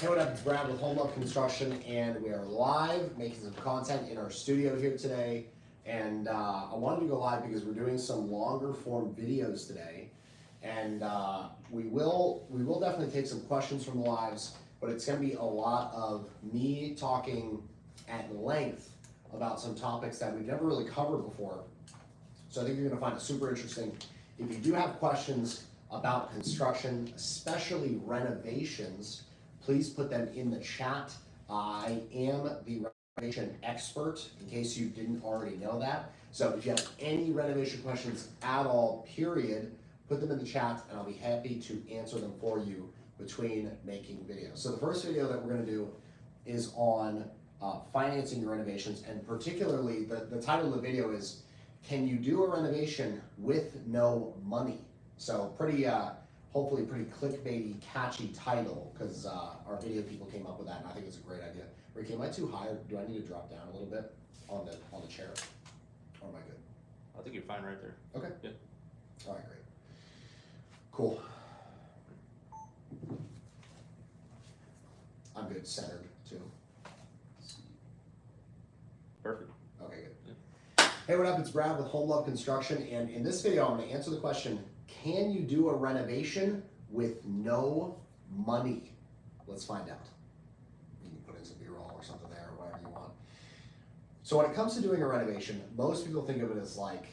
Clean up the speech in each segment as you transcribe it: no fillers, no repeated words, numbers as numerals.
Hey, what up? It's Brad with Home Love Construction, and we are live making some content in our studio here today. And I wanted to go live because we're doing some longer form videos today, and we will definitely take some questions from the lives, but it's going to be a lot of me talking at length about some topics that we've never really covered before. So I think you're going to find it super interesting. If you do have questions about construction, especially renovations, please put them in the chat. I am the renovation expert, in case you didn't already know that. So if you have any renovation questions at all, period, put them in the chat and I'll be happy to answer them for you between making videos. So the first video that we're gonna do is on financing your renovations, and particularly the title of the video is, can you do a renovation with no money? So pretty, hopefully pretty clickbaity, catchy title, because our video people came up with that, and I think it's a great idea. Ricky, am I too high, or do I need to drop down a little bit on the chair, or am I good? I think you're fine right there. Okay. Yeah. All right, great. Cool. I'm good, centered too. Perfect. Okay, good. Yeah. Hey, what up? It's Brad with Home Love Construction, and in this video, I'm going to answer the question, can you do a renovation with no money? Let's find out. You can put in some B-roll or something there, or whatever you want. So when it comes to doing a renovation, most people think of it as like,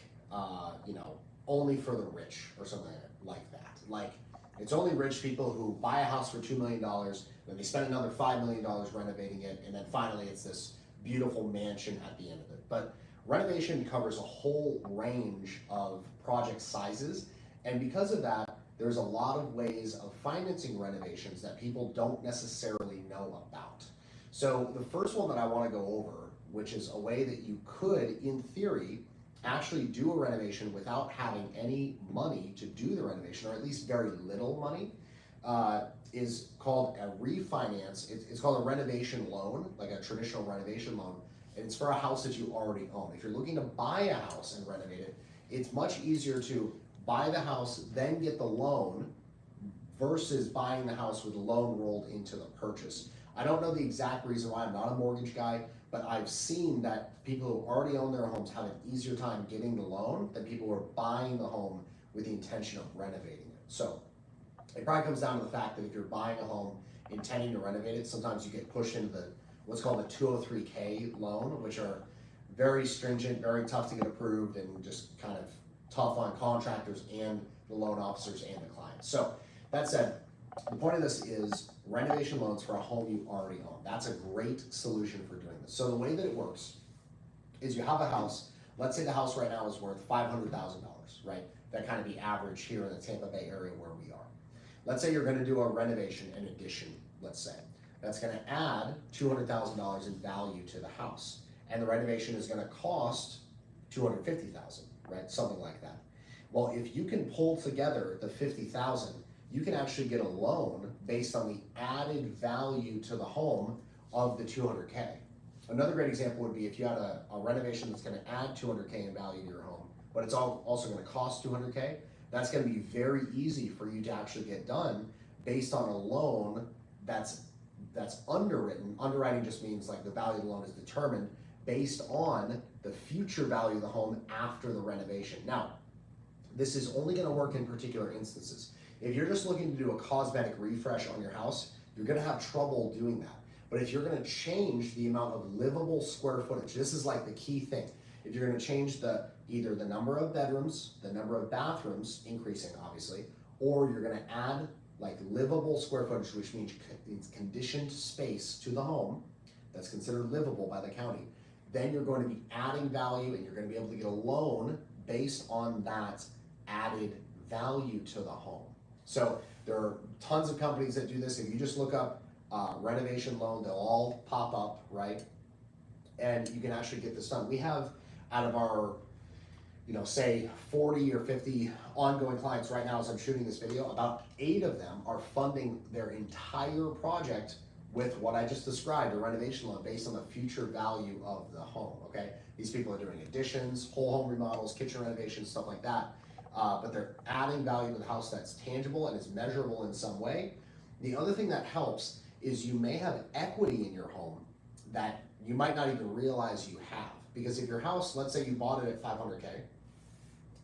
only for the rich or something like that. Like, it's only rich people who buy a house for $2 million, then they spend another $5 million renovating it, and then finally it's this beautiful mansion at the end of it. But renovation covers a whole range of project sizes, and because of that, there's a lot of ways of financing renovations that people don't necessarily know about. So the first one that I want to go over, which is a way that you could, in theory, actually do a renovation without having any money to do the renovation, or at least very little money, is called a refinance. It's called a renovation loan, like a traditional renovation loan, and it's for a house that you already own. If you're looking to buy a house and renovate it, it's much easier to buy the house, then get the loan, versus buying the house with the loan rolled into the purchase. I don't know the exact reason why. I'm not a mortgage guy, but I've seen that people who already own their homes have an easier time getting the loan than people who are buying the home with the intention of renovating it. So it probably comes down to the fact that if you're buying a home intending to renovate it, sometimes you get pushed into what's called the 203K loan, which are very stringent, very tough to get approved, and just kind of tough on contractors and the loan officers and the clients. So that said, the point of this is renovation loans for a home you already own. That's a great solution for doing this. So the way that it works is you have a house. Let's say the house right now is worth $500,000, right? That kind of the average here in the Tampa Bay area where we are. Let's say you're going to do a renovation, an addition, let's say. That's going to add $200,000 in value to the house. And the renovation is going to cost $250,000, right? Something like that. Well, if you can pull together the $50,000, you can actually get a loan based on the added value to the home of the $200K. Another great example would be if you had a renovation that's going to add $200K in value to your home, but it's also going to cost $200K. That's going to be very easy for you to actually get done based on a loan that's underwritten. Underwriting just means like the value of the loan is determined based on the future value of the home after the renovation. Now, this is only going to work in particular instances. If you're just looking to do a cosmetic refresh on your house, you're going to have trouble doing that. But if you're going to change the amount of livable square footage, this is like the key thing. If you're going to change either the number of bedrooms, the number of bathrooms, increasing obviously, or you're going to add like livable square footage, which means conditioned space to the home that's considered livable by the county, then you're going to be adding value, and you're going to be able to get a loan based on that added value to the home. So there are tons of companies that do this. If you just look up renovation loan, they'll all pop up, right? And you can actually get this done. We have, out of our, say 40 or 50 ongoing clients right now as I'm shooting this video, about 8 of them are funding their entire project with what I just described, a renovation loan based on the future value of the home, okay? These people are doing additions, whole home remodels, kitchen renovations, stuff like that. But they're adding value to the house that's tangible and is measurable in some way. The other thing that helps is you may have equity in your home that you might not even realize you have. Because if your house, let's say you bought it at 500K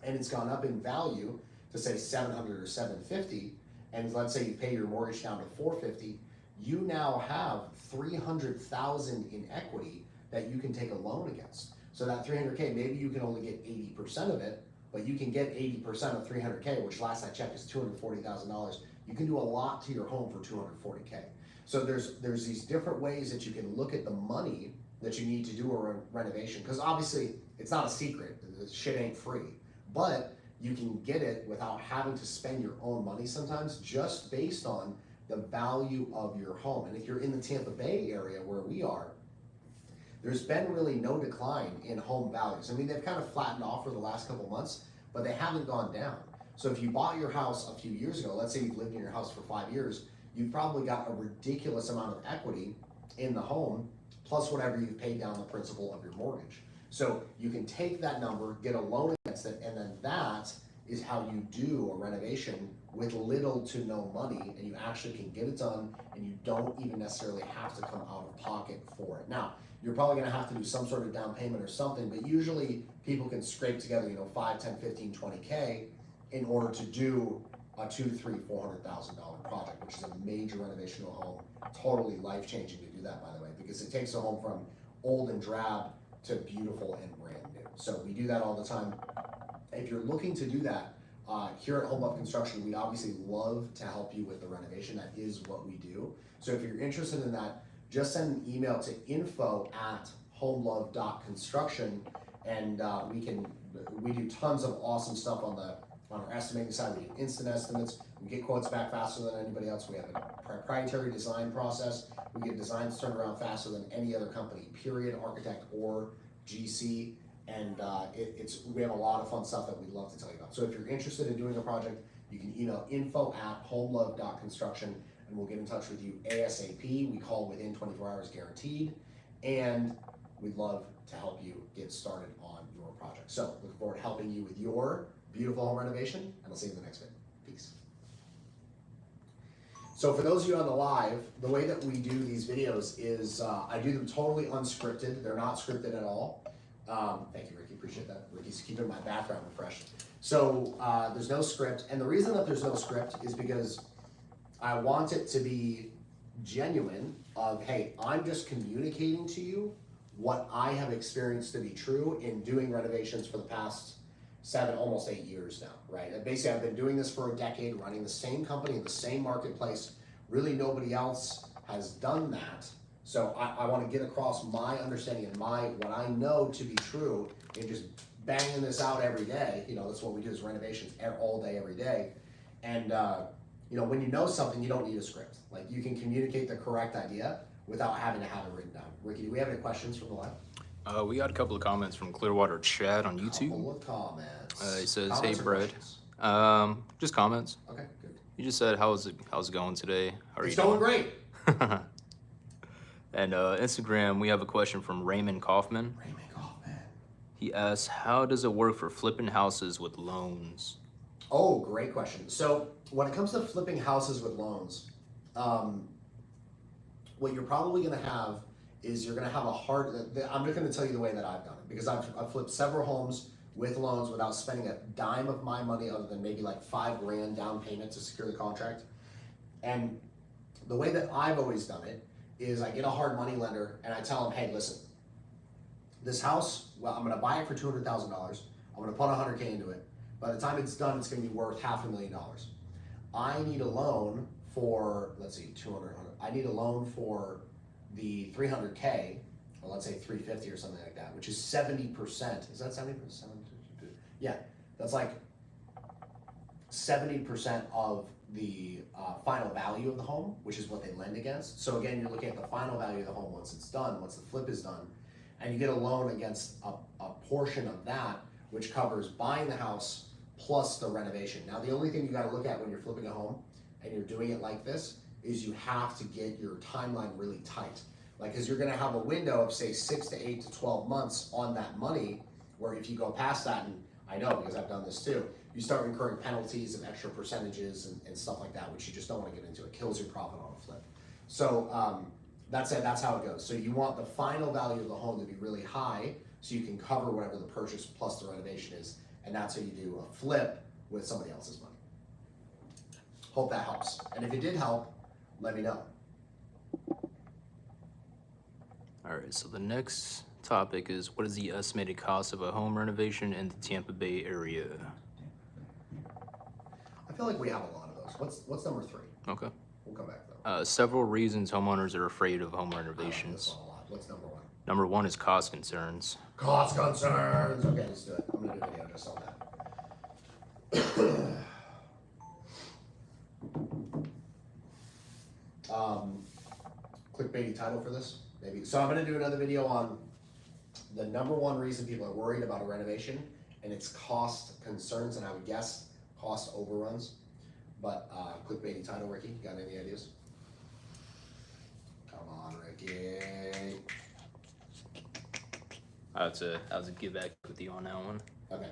and it's gone up in value to say 700 or 750, and let's say you pay your mortgage down to 450, you now have 300,000 in equity that you can take a loan against. So that 300K, maybe you can only get 80% of it, but you can get 80% of 300K, which last I checked is $240,000. You can do a lot to your home for 240K. So there's these different ways that you can look at the money that you need to do a renovation, because obviously it's not a secret, this shit ain't free, but you can get it without having to spend your own money sometimes, just based on the value of your home. And if you're in the Tampa Bay area where we are, there's been really no decline in home values. I mean, they've kind of flattened off for the last couple months, but they haven't gone down. So if you bought your house a few years ago, let's say you've lived in your house for 5 years, you've probably got a ridiculous amount of equity in the home, plus whatever you've paid down the principal of your mortgage. So you can take that number, get a loan against it, and then that is how you do a renovation with little to no money, and you actually can get it done, and you don't even necessarily have to come out of pocket for it. Now, you're probably gonna have to do some sort of down payment or something, but usually people can scrape together, 5, 10, 15, 20K in order to do a $200,000, $300,000, $400,000 project, which is a major renovation of a home. Totally life-changing to do that, by the way, because it takes a home from old and drab to beautiful and brand new. So we do that all the time. If you're looking to do that, here at Home Love Construction, we obviously love to help you with the renovation. That is what we do. So if you're interested in that, just send an email to info@homelove.construction, and we do tons of awesome stuff on our estimating side. We do instant estimates. We get quotes back faster than anybody else. We have a proprietary design process. We get designs turned around faster than any other company, period, architect or GC. And we have a lot of fun stuff that we'd love to tell you about. So if you're interested in doing a project, you can email info@homelove.construction, and we'll get in touch with you ASAP. We call within 24 hours guaranteed, and we'd love to help you get started on your project. So looking forward to helping you with your beautiful home renovation, and I'll see you in the next video. Peace. So for those of you on the live, the way that we do these videos is I do them totally unscripted. They're not scripted at all. Thank you, Ricky, appreciate that. Ricky's keeping my background refreshed. So there's no script, and the reason that there's no script is because I want it to be genuine of, hey, I'm just communicating to you what I have experienced to be true in doing renovations for the past 7, almost 8 years now, right? And basically, I've been doing this for a decade, running the same company in the same marketplace. Really, nobody else has done that. So I want to get across my understanding and what I know to be true, and just banging this out every day. That's what we do, is renovations all day, every day. And when you know something, you don't need a script. Like, you can communicate the correct idea without having to have it written down. Ricky, do we have any questions from the live? We got a couple of comments from Clearwater Chad on YouTube. Couple of comments. He says, Comments "Hey, or Brett." questions? Just comments. Okay, good. You just said, "How's it going today? How are It's you going doing?" great. And Instagram, we have a question from Raymond Kaufman. Raymond Kaufman. He asks, "How does it work for flipping houses with loans?" Oh, great question. So when it comes to flipping houses with loans, what you're probably going to have is you're going to have I'm just going to tell you the way that I've done it, because I've flipped several homes with loans without spending a dime of my money, other than maybe like $5,000 down payment to secure the contract. And the way that I've always done it is I get a hard money lender and I tell them, hey, listen, this house, well, I'm going to buy it for $200,000. I'm going to put $100K into it. By the time it's done, it's going to be worth $500,000. I need a loan for, let's see, 200. I need a loan for the 300K, or let's say 350 or something like that, which is 70%. Is that 70%? Yeah, that's like 70% of the final value of the home, which is what they lend against. So again, you're looking at the final value of the home once it's done, once the flip is done, and you get a loan against a portion of that, which covers buying the house plus the renovation. Now, the only thing you got to look at when you're flipping a home and you're doing it like this is you have to get your timeline really tight. Like, because you're going to have a window of, say, 6 to 8 to 12 months on that money, where if you go past that, and I know because I've done this too, you start incurring penalties and extra percentages and stuff like that, which you just don't want to get into. It kills your profit on a flip. So that's it. That's how it goes. So you want the final value of the home to be really high, so you can cover whatever the purchase plus the renovation is, and that's how you do a flip with somebody else's money. Hope that helps. And if it did help, let me know. All right, so the next topic is what is the estimated cost of a home renovation in the Tampa Bay area? I feel like we have a lot of those. What's number 3? Okay. We'll come back though. Several reasons homeowners are afraid of home I like this renovations. one a lot. What's number 1? Number 1 is cost concerns. Cost concerns. Okay, let's do it. I'm gonna do a video just on that. Clickbaity title for this, maybe. So I'm gonna do another video on the number 1 reason people are worried about a renovation, and it's cost concerns, and I would guess cost overruns. But clickbaity title, Ricky, you got any ideas? Come on, Ricky. I was a get back with you on that one. Okay.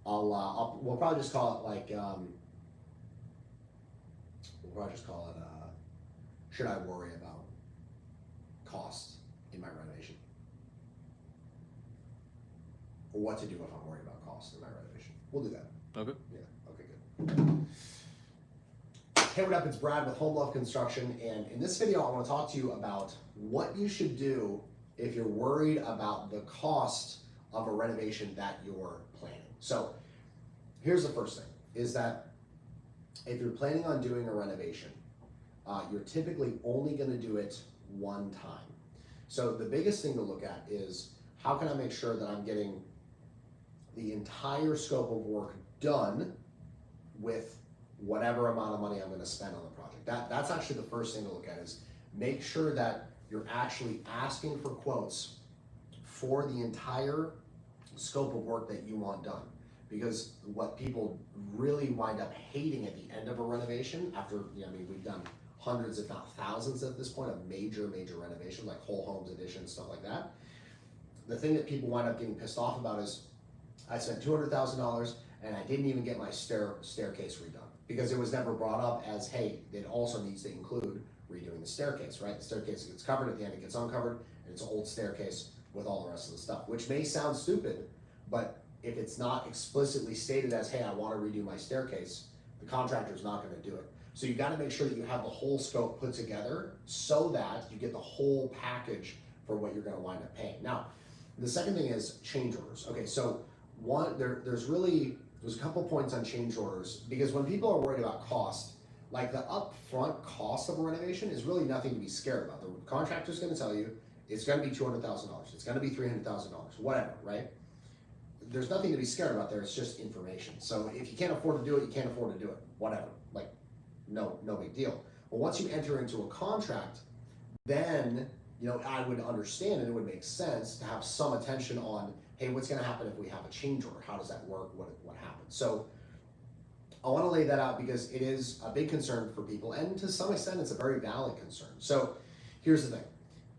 We'll probably just call it like, should I worry about cost in my renovation? Or what to do if I'm worried about cost in my renovation? We'll do that. Okay. Yeah, okay, good. Hey, what up? It's Brad with Home Love Construction, and in this video, I want to talk to you about what you should do if you're worried about the cost of a renovation that you're planning. So, here's the first thing, is that if you're planning on doing a renovation, you're typically only going to do it one time. So the biggest thing to look at is, how can I make sure that I'm getting the entire scope of work done with whatever amount of money I'm going to spend on the project. That's actually the first thing to look at, is make sure that you're actually asking for quotes for the entire scope of work that you want done. Because what people really wind up hating at the end of a renovation, after, I mean, we've done hundreds if not thousands at this point of major renovations, like whole homes additions, stuff like that. The thing that people wind up getting pissed off about is, I spent $200,000 and I didn't even get my staircase redone, because it was never brought up as, hey, it also needs to include redoing the staircase, right? The staircase gets covered, at the end it gets uncovered, and it's an old staircase with all the rest of the stuff, which may sound stupid, but if it's not explicitly stated as, hey, I want to redo my staircase, the contractor's not going to do it. So you got to make sure that you have the whole scope put together so that you get the whole package for what you're going to wind up paying. Now, the second thing is change orders. Okay, so there's a couple points on change orders, because when people are worried about cost, like the upfront cost of a renovation is really nothing to be scared about. The contractor's going to tell you it's going to be $200,000, it's going to be $300,000, whatever, right? There's nothing to be scared about there. It's just information. So if you can't afford to do it, you can't afford to do it. Whatever, like no big deal. But once you enter into a contract, then I would understand and it would make sense to have some attention on, hey, what's going to happen if we have a change order? How does that work? What happens? So I want to lay that out because it is a big concern for people, and to some extent, it's a very valid concern. So here's the thing: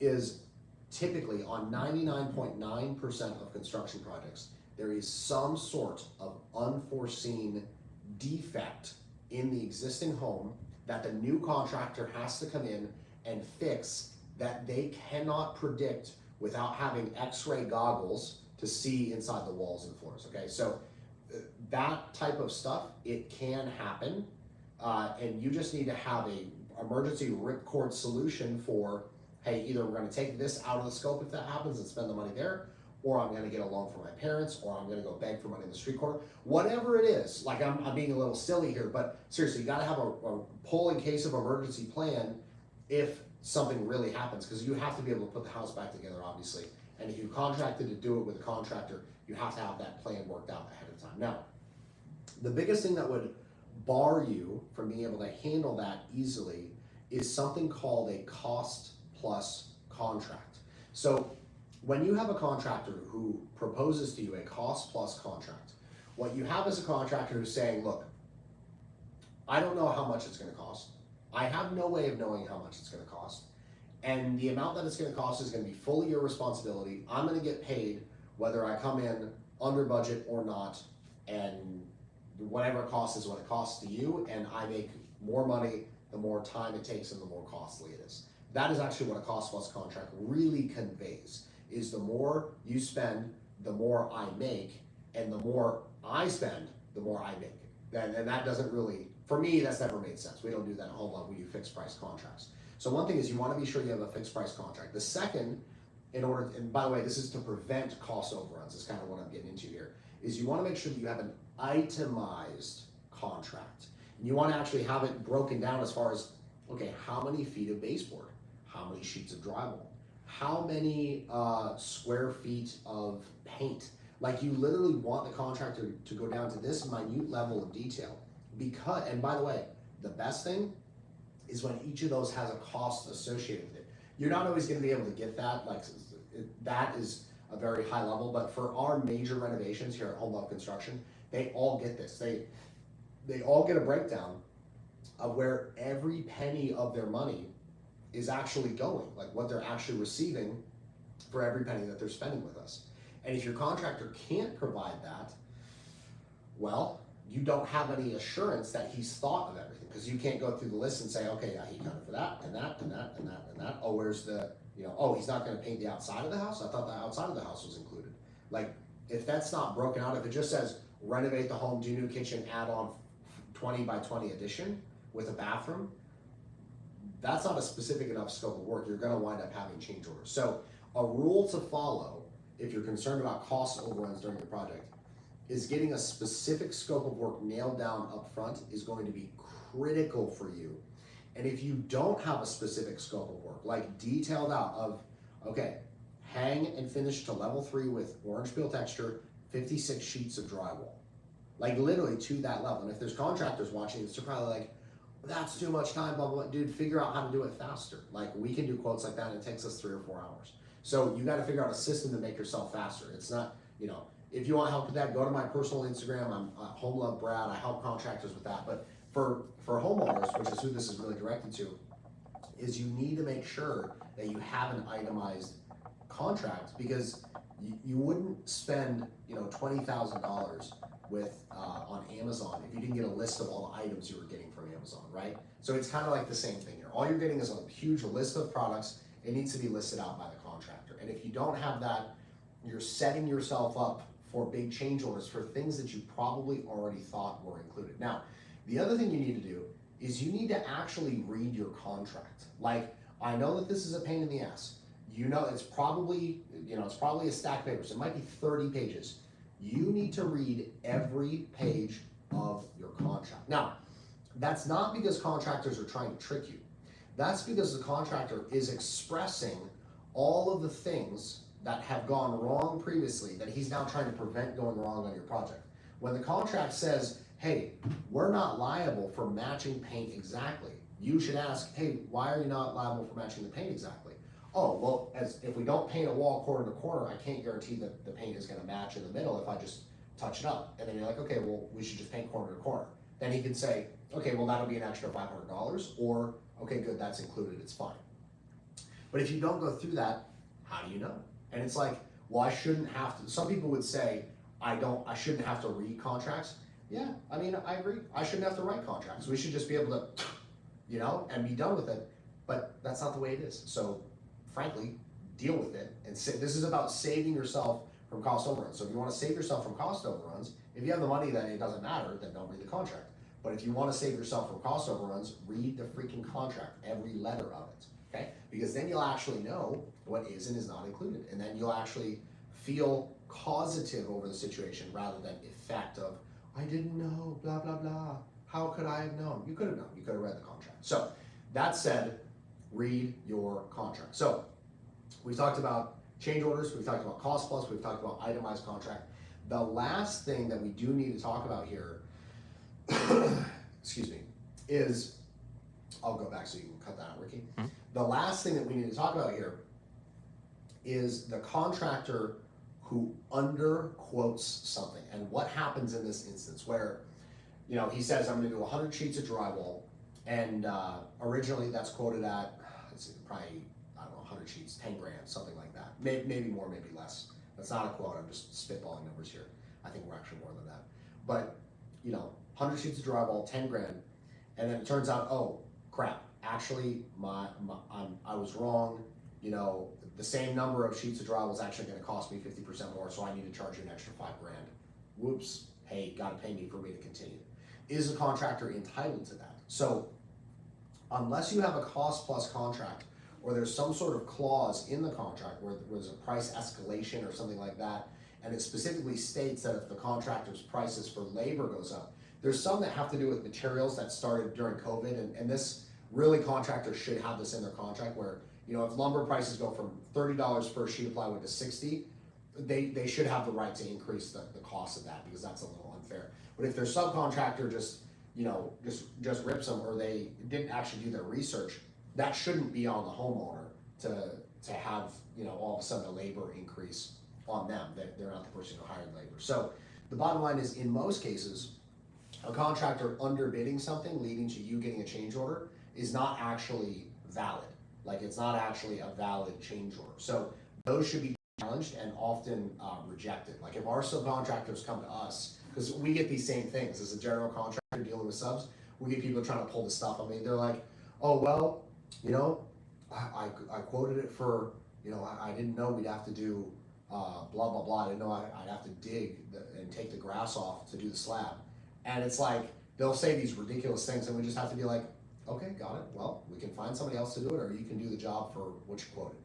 is typically on 99.9% of construction projects, there is some sort of unforeseen defect in the existing home that the new contractor has to come in and fix, that they cannot predict without having X-ray goggles to see inside the walls and floors. Okay, so that type of stuff, it can happen, and you just need to have a emergency ripcord solution for, hey, either we're going to take this out of the scope if that happens and spend the money there, or I'm going to get a loan from my parents, or I'm going to go beg for money in the street corner. Whatever it is, like I'm being a little silly here, but seriously, you got to have a pull in case of emergency plan if something really happens, because you have to be able to put the house back together, obviously. And if you contracted to do it with a contractor, you have to have that plan worked out ahead of time. Now, the biggest thing that would bar you from being able to handle that easily is something called a cost plus contract. So when you have a contractor who proposes to you a cost plus contract, what you have is a contractor who's saying, look, I don't know how much it's going to cost. I have no way of knowing how much it's going to cost. And the amount that it's going to cost is going to be fully your responsibility. I'm going to get paid whether I come in under budget or not, and whatever it costs is what it costs to you, and I make more money the more time it takes and the more costly it is. That is actually what a cost plus contract really conveys, is the more you spend, the more I make, and the more I spend, the more I make. And that doesn't really, for me, that's never made sense. We don't do that at Home Love, we do fixed price contracts. So one thing is you wanna be sure you have a fixed price contract. The second, and by the way, this is to prevent cost overruns, is kind of what I'm getting into here, is you wanna make sure that you have an itemized contract. And you wanna actually have it broken down as far as, okay, how many feet of baseboard? How many sheets of drywall? How many square feet of paint? Like, you literally want the contractor to go down to this minute level of detail. Because, and by the way, the best thing is when each of those has a cost associated with it. You're not always gonna be able to get that, like, that is a very high level, but for our major renovations here at Home Love Construction, they all get this. They all get a breakdown of where every penny of their money is actually going, like what they're actually receiving for every penny that they're spending with us. And if your contractor can't provide that, well, you don't have any assurance that he's thought of everything, because you can't go through the list and say, okay, yeah, he covered for that, and that, and that, and that, and that. Oh, where's the, oh, he's not gonna paint the outside of the house? I thought the outside of the house was included. Like, if that's not broken out, if it just says renovate the home, do new kitchen, add on 20 by 20 addition with a bathroom, that's not a specific enough scope of work. You're gonna wind up having change orders. So a rule to follow, if you're concerned about cost overruns during your project, is getting a specific scope of work nailed down up front is going to be critical for you. And if you don't have a specific scope of work, like detailed out of, okay, hang and finish to level 3 with orange peel texture, 56 sheets of drywall. Like, literally to that level. And if there's contractors watching this, they're probably like, that's too much time, blah, blah, blah. Dude, figure out how to do it faster. Like, we can do quotes like that and it takes us 3 or 4 hours. So you gotta figure out a system to make yourself faster. It's not, if you want help with that, go to my personal Instagram. I'm Home Love Brad. I help contractors with that. But for homeowners, which is who this is really directed to, is you need to make sure that you have an itemized contract, because you wouldn't spend $20,000 with on Amazon if you didn't get a list of all the items you were getting from Amazon, right? So it's kind of like the same thing here. All you're getting is a huge list of products. It needs to be listed out by the contractor. And if you don't have that, you're setting yourself up for big change orders for things that you probably already thought were included. Now, the other thing you need to do is you need to actually read your contract. Like, I know that this is a pain in the ass. It's probably, it's probably a stack of papers. It might be 30 pages. You need to read every page of your contract. Now, that's not because contractors are trying to trick you. That's because the contractor is expressing all of the things that have gone wrong previously that he's now trying to prevent going wrong on your project. When the contract says, hey, we're not liable for matching paint exactly, you should ask, hey, why are you not liable for matching the paint exactly? Oh, well, if we don't paint a wall corner to corner, I can't guarantee that the paint is gonna match in the middle if I just touch it up. And then you're like, okay, well, we should just paint corner to corner. Then he can say, okay, well, that'll be an extra $500, or, okay, good, that's included, it's fine. But if you don't go through that, how do you know? And it's like, well, I shouldn't have to. Some people would say, I shouldn't have to read contracts. Yeah, I mean, I agree. I shouldn't have to write contracts. We should just be able to, and be done with it. But that's not the way it is. So, frankly, deal with it. And this is about saving yourself from cost overruns. So if you want to save yourself from cost overruns, if you have the money that it doesn't matter, then don't read the contract. But if you want to save yourself from cost overruns, read the freaking contract, every letter of it. Okay? Because then you'll actually know what is and is not included. And then you'll actually feel causative over the situation rather than effect of, I didn't know, blah, blah, blah. How could I have known? You could have known. You could have read the contract. So that said, read your contract. So we've talked about change orders. We've talked about cost plus. We've talked about itemized contract. The last thing that we do need to talk about here, excuse me, is, I'll go back so you can cut that out, Ricky. Mm-hmm. The last thing that we need to talk about here is the contractor who underquotes something. And what happens in this instance where, he says, I'm gonna do 100 sheets of drywall, and originally that's quoted at, let's see, probably, I don't know, 100 sheets, 10 grand, something like that. Maybe more, maybe less. That's not a quote, I'm just spitballing numbers here. I think we're actually more than that. But, 100 sheets of drywall, 10 grand, and then it turns out, oh, crap, actually, I was wrong. You know, the same number of sheets of drywall is actually going to cost me 50% more, so I need to charge you an extra $5,000. Whoops, hey, got to pay me for me to continue. Is a contractor entitled to that? So unless you have a cost plus contract, or there's some sort of clause in the contract where there's a price escalation or something like that, and it specifically states that if the contractor's prices for labor goes up, there's some that have to do with materials that started during COVID, and this really, contractors should have this in their contract where, you know, if lumber prices go from $30 per sheet of plywood to 60, they should have the right to increase the cost of that, because that's a little unfair. But if their subcontractor just, you know, just rips them, or they didn't actually do their research, that shouldn't be on the homeowner to have, you know, all of a sudden a labor increase on them. They're not the person who hired labor. So the bottom line is, in most cases, a contractor underbidding something leading to you getting a change order is not actually valid. Like, it's not actually a valid change order. So those should be challenged and often rejected. Like, if our subcontractors come to us, because we get these same things as a general contractor dealing with subs, we get people trying to pull the stuff. I mean, they're like, oh, well, you know, I quoted it for, you know, I didn't know we'd have to do blah, blah, blah. I didn't know I'd have to dig and take the grass off to do the slab. And it's like, they'll say these ridiculous things, and we just have to be like, okay, got it. Well, we can find somebody else to do it, or you can do the job for what you quoted.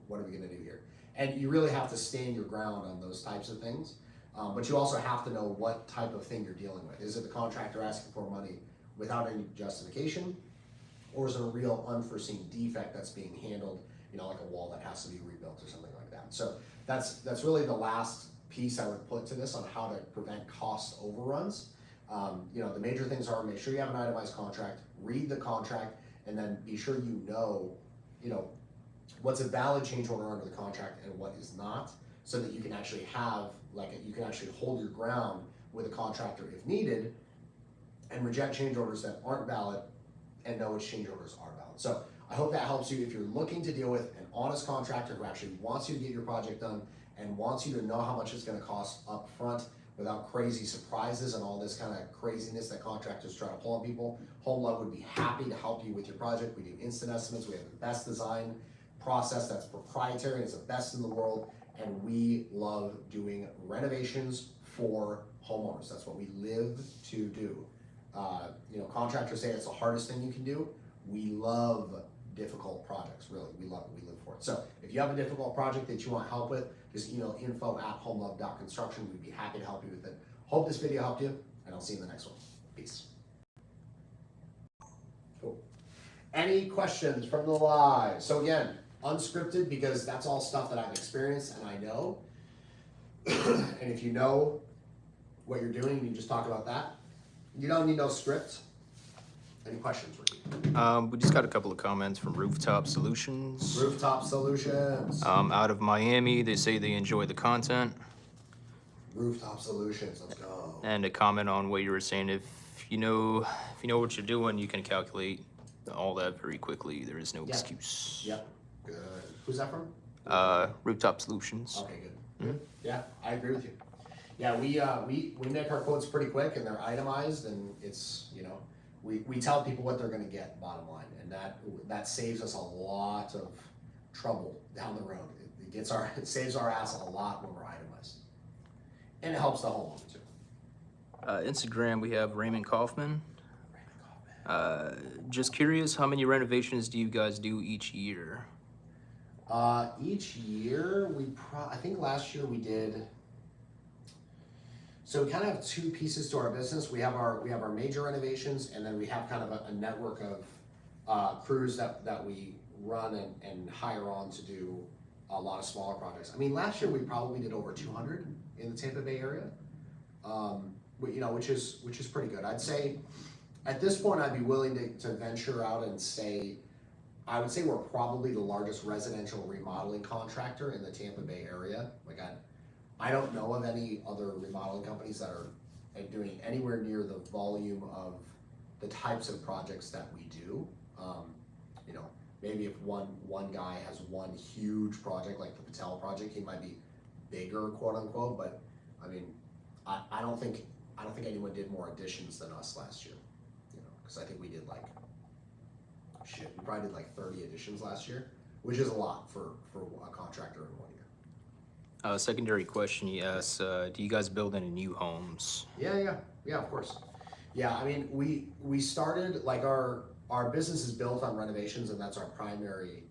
What are we gonna do here? And you really have to stand your ground on those types of things. But you also have to know what type of thing you're dealing with. Is it the contractor asking for money without any justification? Or is it a real unforeseen defect that's being handled, you know, like a wall that has to be rebuilt or something like that? So that's really the last piece I would put to this on how to prevent cost overruns. You know, the major things are, make sure you have an itemized contract, read the contract, and then be sure you know, what's a valid change order under the contract and what is not, so that you can actually have, you can actually hold your ground with a contractor if needed, and reject change orders that aren't valid, and know which change orders are valid. So I hope that helps you if you're looking to deal with an honest contractor who actually wants you to get your project done and wants you to know how much it's gonna cost up front without crazy surprises and all this kind of craziness that contractors try to pull on people. Home Love would be happy to help you with your project. We do instant estimates. We have the best design process that's proprietary and is the best in the world. And we love doing renovations for homeowners. That's what we live to do. You know, contractors say it's the hardest thing you can do. We love difficult projects, really. We love it, we live for it. So if you have a difficult project that you want help with, just email info@homelove.construction. We'd be happy to help you with it. Hope this video helped you, and I'll see you in the next one. Peace. Cool. Any questions from the live? So again, unscripted, because that's all stuff that I've experienced and I know. And if you know what you're doing, you just talk about that. You don't need no script. Any questions, Ricky? We just got a couple of comments from Rooftop Solutions. Rooftop Solutions. Out of Miami, they say they enjoy the content. Rooftop Solutions, let's go. And a comment on what you were saying, if you know what you're doing, you can calculate all that very quickly. There is no excuse. Yep, good. Who's that from? Rooftop Solutions. Okay, good. Mm-hmm. Yeah, I agree with you. Yeah, we make our quotes pretty quick, and they're itemized, and it's, you know, we tell people what they're gonna get, bottom line, and that saves us a lot of trouble down the road. It saves our ass a lot when we're itemized. And it helps the homeowner too. Instagram, we have Raymond Kaufman. Just curious, how many renovations do you guys do each year? Each year, I think last year we did, so we kind of have two pieces to our business. We have our major renovations, and then we have kind of a network of crews that we run and hire on to do a lot of smaller projects. I mean, last year we probably did over 200 in the Tampa Bay area, you know, which is pretty good. I'd say at this point I'd be willing to venture out and say, I would say we're probably the largest residential remodeling contractor in the Tampa Bay area. Like, I don't know of any other remodeling companies that are doing anywhere near the volume of the types of projects that we do. You know, maybe if one guy has one huge project like the Patel project, he might be bigger, quote unquote. But I mean, I don't think anyone did more additions than us last year. You know, because I think we did like shit, we probably did like 30 additions last year, which is a lot for a contractor in 1 year. Secondary question he asks, do you guys build any new homes? Yeah, of course. Yeah, I mean, we started, like, our business is built on renovations, and that's our primary,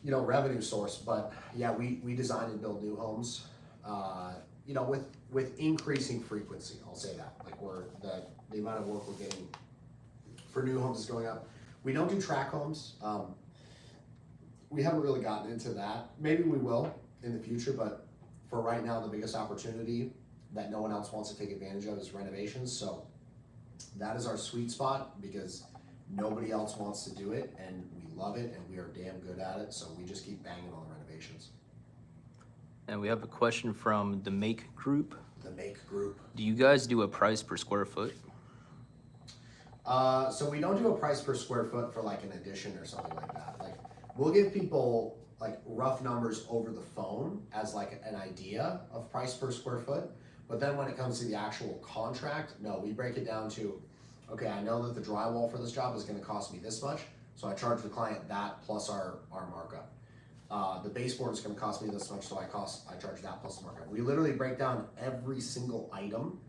revenue source. But yeah, we design and build new homes, with increasing frequency. I'll say that. Like, the amount of work we're getting for new homes is going up. We don't do track homes. We haven't really gotten into that. Maybe we will in the future, but for right now, the biggest opportunity that no one else wants to take advantage of is renovations. So that is our sweet spot, because nobody else wants to do it, and we love it, and we are damn good at it. So we just keep banging on the renovations. And we have a question from the Make Group. The Make Group. Do you guys do a price per square foot? So we don't do a price per square foot for like an addition or something like that. Like, we'll give people like rough numbers over the phone as like an idea of price per square foot. But then when it comes to the actual contract, no, we break it down to, okay, I know that the drywall for this job is gonna cost me this much, so I charge the client that plus our markup. The baseboard is gonna cost me this much, so I charge that plus the markup. We literally break down every single item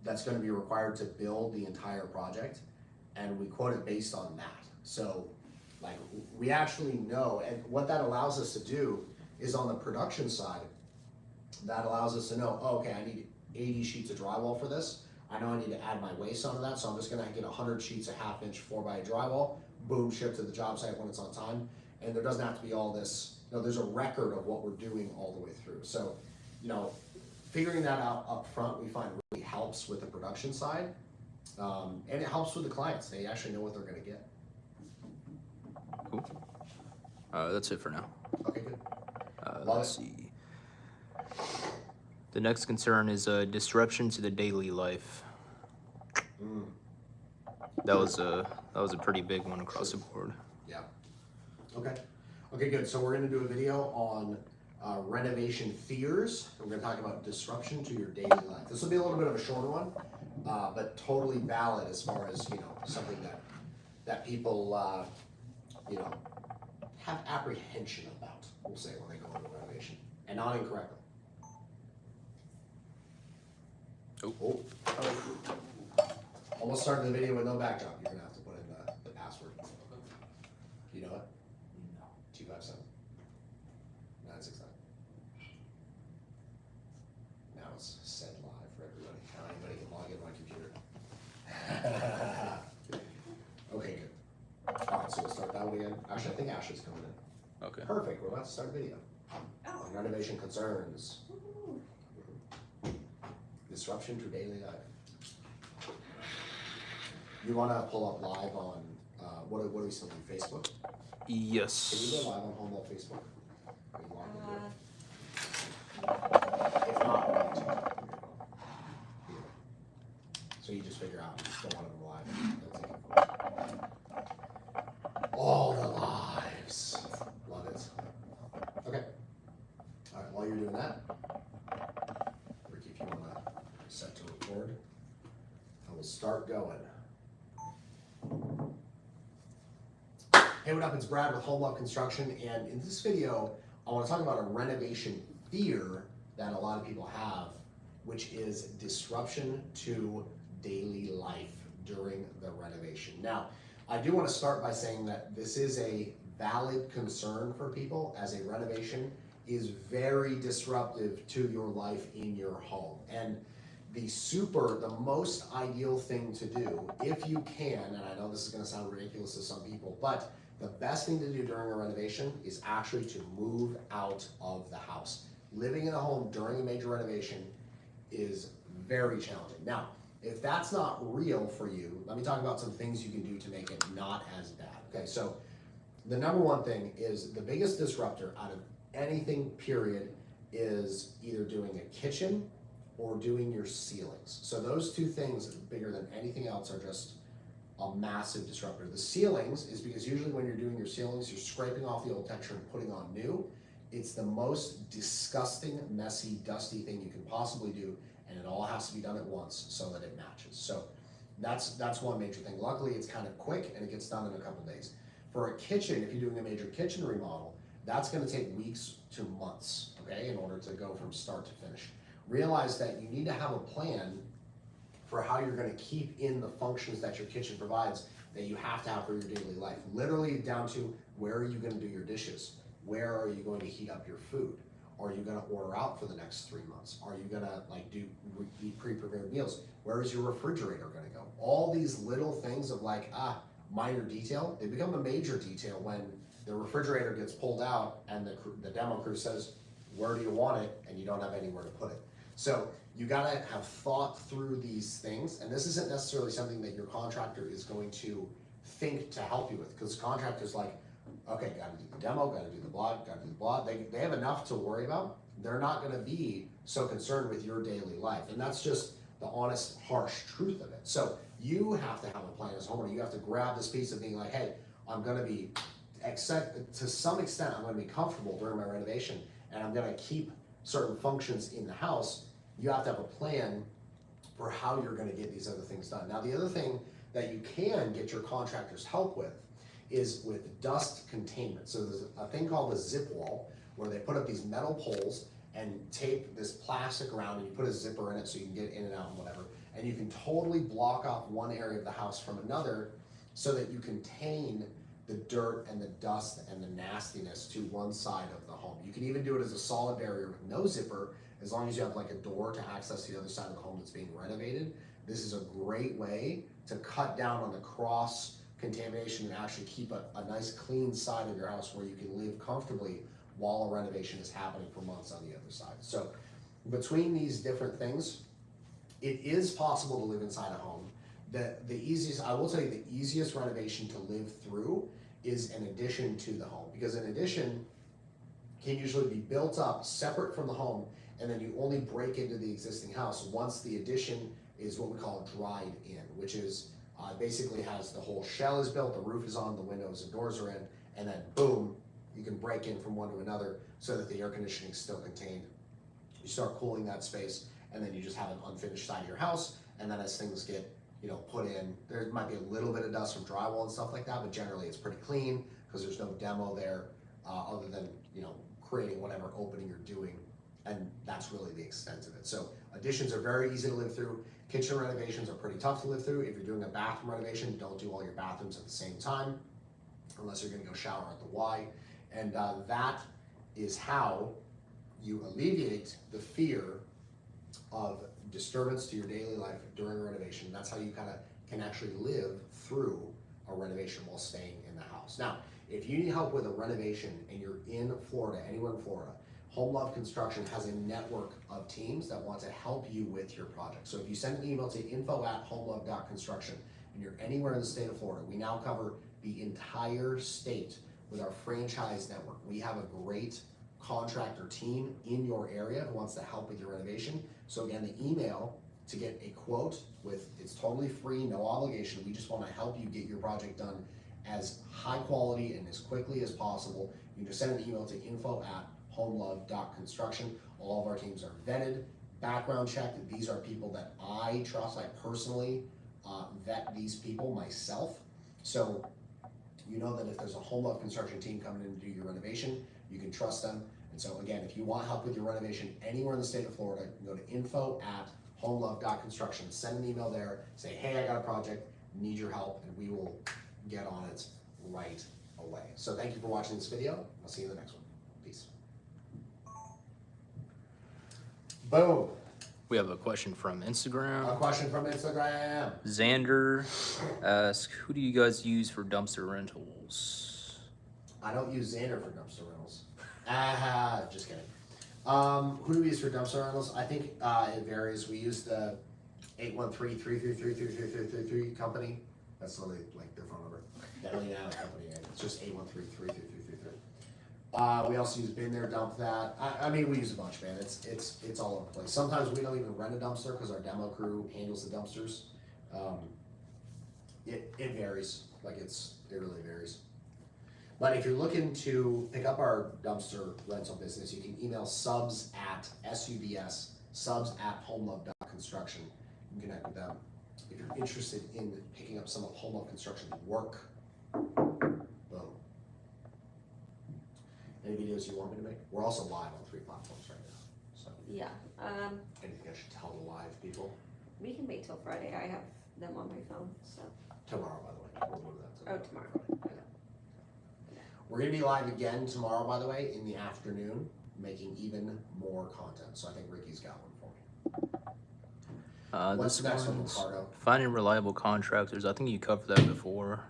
that's gonna be required to build the entire project, and we quote it based on that. So, like, we actually know, and what that allows us to do is on the production side, that allows us to know, oh, okay, I need 80 sheets of drywall for this. I know I need to add my waste onto that, so I'm just gonna get 100 sheets of 1/2 inch 4x drywall, boom, shipped to the job site when it's on time. And there doesn't have to be all this, there's a record of what we're doing all the way through. So, figuring that out up front, we find really helps with the production side. And it helps with the clients. They actually know what they're gonna get. Cool. That's it for now. Okay, good. Let's see. The next concern is disruption to the daily life. That was a pretty big one across the board. Yeah. Okay, good. So we're gonna do a video on renovation fears. We're gonna talk about disruption to your daily life. This will be a little bit of a shorter one, but totally valid as far as, something that people, have apprehension about, we'll say, when they go into renovation, and not incorrectly. Oh. Almost started the video with no backdrop. You're gonna have to put in the password. You know it? No. 257 969. Now it's said live for everybody. Now anybody can log into my computer. Okay, good. Alright, so we'll start that one again. Actually, I think Ashley's coming in. Okay. Perfect. We're about to start a video on renovation concerns. Disruption to daily life. You want to pull up live on, what are we still doing, Facebook? Yes. Can you go live on Home Love Facebook? Are you logged into it? If not, we're on TikTok. So you just figure out, you don't want to go live. All the lives. Love it. Okay. All right, while you're doing that, Ricky, if you want to set to record, I will start going. Hey, what up? It's Brad with Home Love Construction, and in this video, I want to talk about a renovation fear that a lot of people have, which is disruption to daily life during the renovation. Now, I do want to start by saying that this is a valid concern for people, as a renovation is very disruptive to your life in your home. And the most ideal thing to do, if you can, and I know this is going to sound ridiculous to some people, but the best thing to do during a renovation is actually to move out of the house. Living in a home during a major renovation is very challenging. Now, if that's not real for you, let me talk about some things you can do to make it not as bad. Okay, so the number one thing is the biggest disruptor out of anything, period, is either doing a kitchen or doing your ceilings. So those two things, bigger than anything else, are just a massive disruptor. The ceilings is because usually when you're doing your ceilings, you're scraping off the old texture and putting on new. It's the most disgusting, messy, dusty thing you can possibly do, and it all has to be done at once so that it matches. So that's one major thing. Luckily, it's kind of quick and it gets done in a couple days. For a kitchen, if you're doing a major kitchen remodel, that's gonna take weeks to months, okay, in order to go from start to finish. Realize that you need to have a plan for how you're gonna keep in the functions that your kitchen provides that you have to have for your daily life. Literally down to, where are you gonna do your dishes? Where are you going to heat up your food? Are you gonna order out for the next 3 months? Are you gonna eat pre-prepared meals? Where is your refrigerator gonna go? All these little things of minor detail, they become a major detail when the refrigerator gets pulled out and the demo crew says, where do you want it? And you don't have anywhere to put it. So you gotta have thought through these things, and this isn't necessarily something that your contractor is going to think to help you with, because contractors like, okay, gotta do the demo, gotta do the blah, gotta do the blah. They have enough to worry about. They're not gonna be so concerned with your daily life, and that's just the honest, harsh truth of it. So you have to have a plan as a homeowner. You have to grab this piece of being like, hey, I'm gonna be, to some extent, I'm gonna be comfortable during my renovation, and I'm gonna keep certain functions in the house. You have to have a plan for how you're gonna get these other things done. Now, the other thing that you can get your contractor's help with is with dust containment. So there's a thing called a zip wall, where they put up these metal poles and tape this plastic around, and you put a zipper in it so you can get in and out and whatever. And you can totally block off one area of the house from another so that you contain the dirt and the dust and the nastiness to one side of the home. You can even do it as a solid barrier with no zipper, as long as you have like a door to access the other side of the home that's being renovated. This is a great way to cut down on the cross contamination and actually keep a nice clean side of your house where you can live comfortably while a renovation is happening for months on the other side. So between these different things, it is possible to live inside a home. I will tell you, the easiest renovation to live through is an addition to the home, because an addition can usually be built up separate from the home, and then you only break into the existing house once the addition is what we call dried in, which is basically has the whole shell is built, the roof is on, the windows and doors are in, and then boom, you can break in from one to another so that the air conditioning is still contained. You start cooling that space, and then you just have an unfinished side of your house, and then as things get put in, there might be a little bit of dust from drywall and stuff like that, but generally it's pretty clean because there's no demo there other than creating whatever opening you're doing, and that's really the extent of it. So additions are very easy to live through. Kitchen renovations are pretty tough to live through. If you're doing a bathroom renovation, don't do all your bathrooms at the same time unless you're gonna go shower at the Y, and that is how you alleviate the fear of disturbance to your daily life during a renovation. That's how you can actually live through a renovation while staying in the house. Now, if you need help with a renovation and you're in Florida, anywhere in Florida, Home Love Construction has a network of teams that want to help you with your project. So if you send an email to info@homelove.construction and you're anywhere in the state of Florida, we now cover the entire state with our franchise network. We have a great contractor team in your area who wants to help with your renovation. So again, the email to get a quote it's totally free, no obligation. We just want to help you get your project done as high quality and as quickly as possible. You can just send an email to info@homelove.construction. All of our teams are vetted, background checked. These are people that I trust. I personally vet these people myself. So you know that if there's a Home Love Construction team coming in to do your renovation, you can trust them. And so again, if you want help with your renovation anywhere in the state of Florida, you can go to info@homelove.construction. Send an email there, say, hey, I got a project, need your help, and we will get on it right away. So thank you for watching this video. I'll see you in the next one. Peace. Boom. We have a question from Instagram. A question from Instagram. Xander asks, who do you guys use for dumpster rentals? I don't use Xander for dumpster rentals. Just kidding. Who do we use for dumpster rentals? I think it varies. We use the 813-333-3333 company. That's literally like their phone number. That really not a company name. It's just 813-333-3333. We also use Bin There, Dump That. I mean, we use a bunch, man. It's all over the place. Sometimes we don't even rent a dumpster because our demo crew handles the dumpsters. It varies. It really varies. But if you're looking to pick up our dumpster rental business, you can email subs@homelove.construction. You can connect with them. If you're interested in picking up some of Home Love Construction's work, boom. Any videos you want me to make? We're also live on 3 platforms right now. So Yeah, anything I should tell the live people? we can wait till Friday, I have them on my phone, so, Tomorrow, by the way. We'll move that to tomorrow. Friday. We're gonna be live again tomorrow, by the way, in the afternoon, making even more content. So I think Ricky's got one for me. What's This the next one, one's Ricardo? finding reliable contractors. I think you covered that before.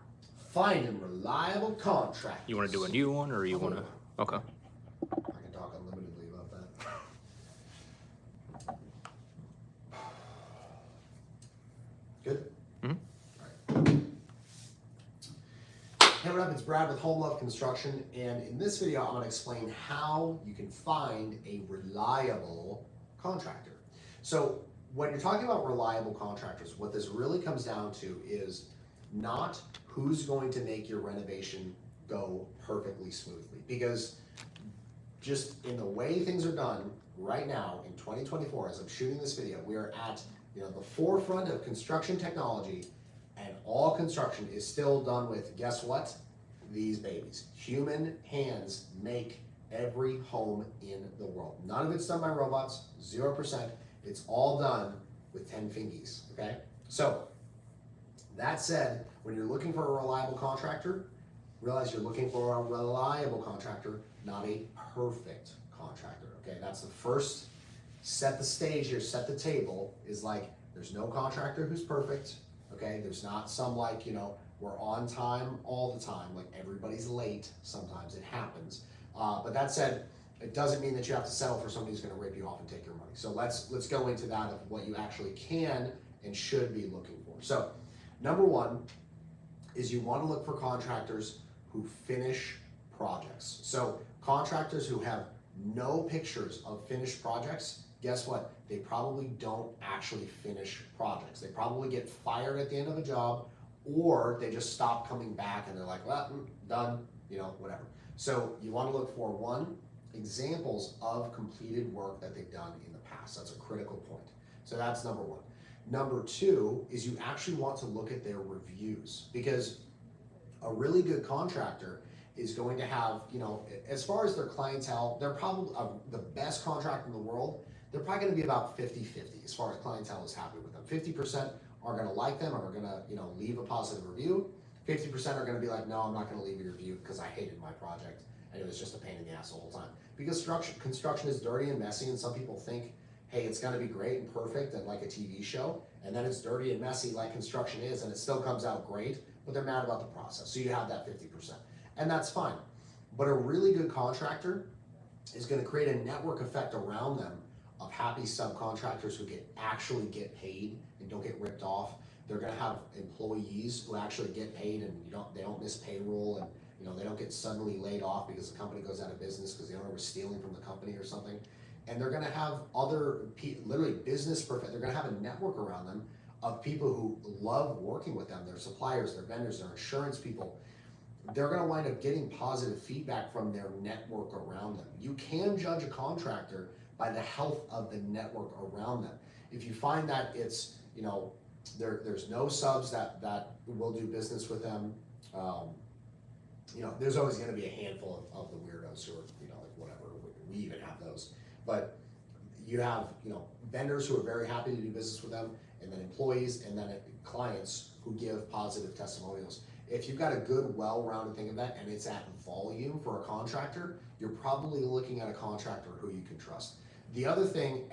Finding reliable contractors. You want to do a new one, or you want to? Okay. I can talk unlimitedly about that. Good? Mhm. Alright. Hey, what up? It's Brad with Home Love Construction, and in this video, I'm going to explain how you can find a reliable contractor. So, when you're talking about reliable contractors, what this really comes down to is not who's going to make your renovation go perfectly smoothly. Because just in the way things are done right now in 2024, as I'm shooting this video, we are at the forefront of construction technology, and all construction is still done with, guess what? These babies. Human hands make every home in the world. None of it's done by robots, 0%. It's all done with 10 fingies, okay? So, that said, when you're looking for a reliable contractor, realize you're looking for a reliable contractor, not a perfect contractor, okay? That's the first, set the stage here, set the table, is like, there's no contractor who's perfect, okay? There's not some like, we're on time all the time, like everybody's late, sometimes it happens. But that said, it doesn't mean that you have to settle for somebody who's gonna rip you off and take your money. So let's go into that of what you actually can and should be looking for. So, number one is you wanna look for contractors who finish projects. So contractors who have no pictures of finished projects, guess what? They probably don't actually finish projects. They probably get fired at the end of a job, or they just stop coming back and they're like, well, done, whatever. So you wanna look for one, examples of completed work that they've done in the past. That's a critical point. So that's number one. Number two is you actually want to look at their reviews, because a really good contractor is going to have, as far as their clientele, they're probably the best contractor in the world. They're probably gonna be about 50-50 as far as clientele is happy with them. 50% are gonna like them and are gonna, leave a positive review. 50% are gonna be like, no, I'm not gonna leave a review because I hated my project and it was just a pain in the ass the whole time. Because construction is dirty and messy, and some people think, hey, it's gonna be great and perfect and like a TV show, and then it's dirty and messy like construction is, and it still comes out great, but they're mad about the process. So you have that 50%, and that's fine. But a really good contractor is gonna create a network effect around them of happy subcontractors who actually get paid and don't get ripped off. They're gonna have employees who actually get paid, and they don't miss payroll, and they don't get suddenly laid off because the company goes out of business because the owner was stealing from the company or something. And they're gonna have other literally business they're gonna have a network around them of people who love working with them, their suppliers, their vendors, their insurance people. They're gonna wind up getting positive feedback from their network around them. You can judge a contractor by the health of the network around them. If you find that it's, there's no subs that will do business with them, there's always gonna be a handful of the weirdos who are, like whatever, we even have those. But you have, vendors who are very happy to do business with them, and then employees, and then clients who give positive testimonials. If you've got a good, well-rounded thing of that, and it's at volume for a contractor, you're probably looking at a contractor who you can trust. The other thing,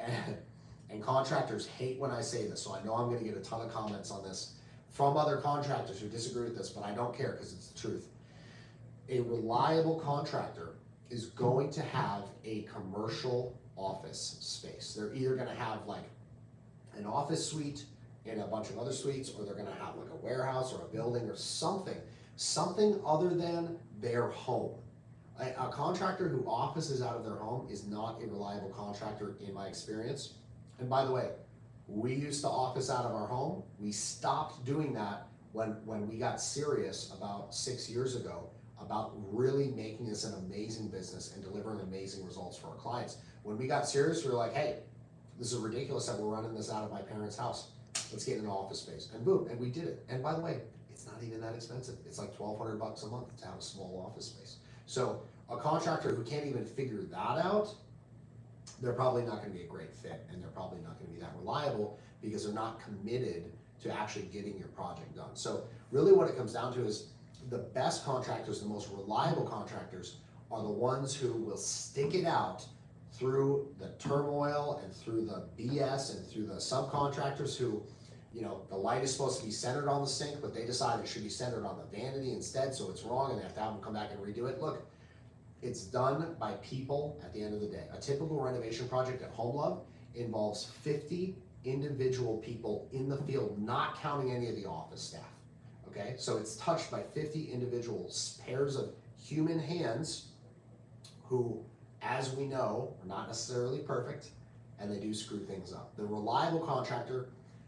and contractors hate when I say this, so I know I'm gonna get a ton of comments on this from other contractors who disagree with this, but I don't care because it's the truth. A reliable contractor is going to have a commercial office space. They're either gonna have like an office suite and a bunch of other suites, or they're gonna have like a warehouse or a building or something other than their home. A contractor who offices out of their home is not a reliable contractor in my experience. And by the way, we used to office out of our home. We stopped doing that when we got serious about 6 years ago about really making this an amazing business and delivering amazing results for our clients. When we got serious, we were like, hey, this is ridiculous that we're running this out of my parents' house. Let's get an office space. And boom, and we did it. And by the way, it's not even that expensive. It's like $1,200 a month to have a small office space. So A contractor who can't even figure that out, they're probably not gonna be a great fit, and they're probably not gonna be that reliable because they're not committed to actually getting your project done. So really what it comes down to is the best contractors, the most reliable contractors are the ones who will stick it out through the turmoil and through the BS and through the subcontractors who, you know, the light is supposed to be centered on the sink, but they decide it should be centered on the vanity instead, so it's wrong, and they have to have them come back and redo it. Look, it's done by people at the end of the day. A typical renovation project at Home Love involves 50 individual people in the field, not counting any of the office staff, okay? So it's touched by 50 individual pairs of human hands who, as we know, are not necessarily perfect, and they do screw things up. The reliable contractor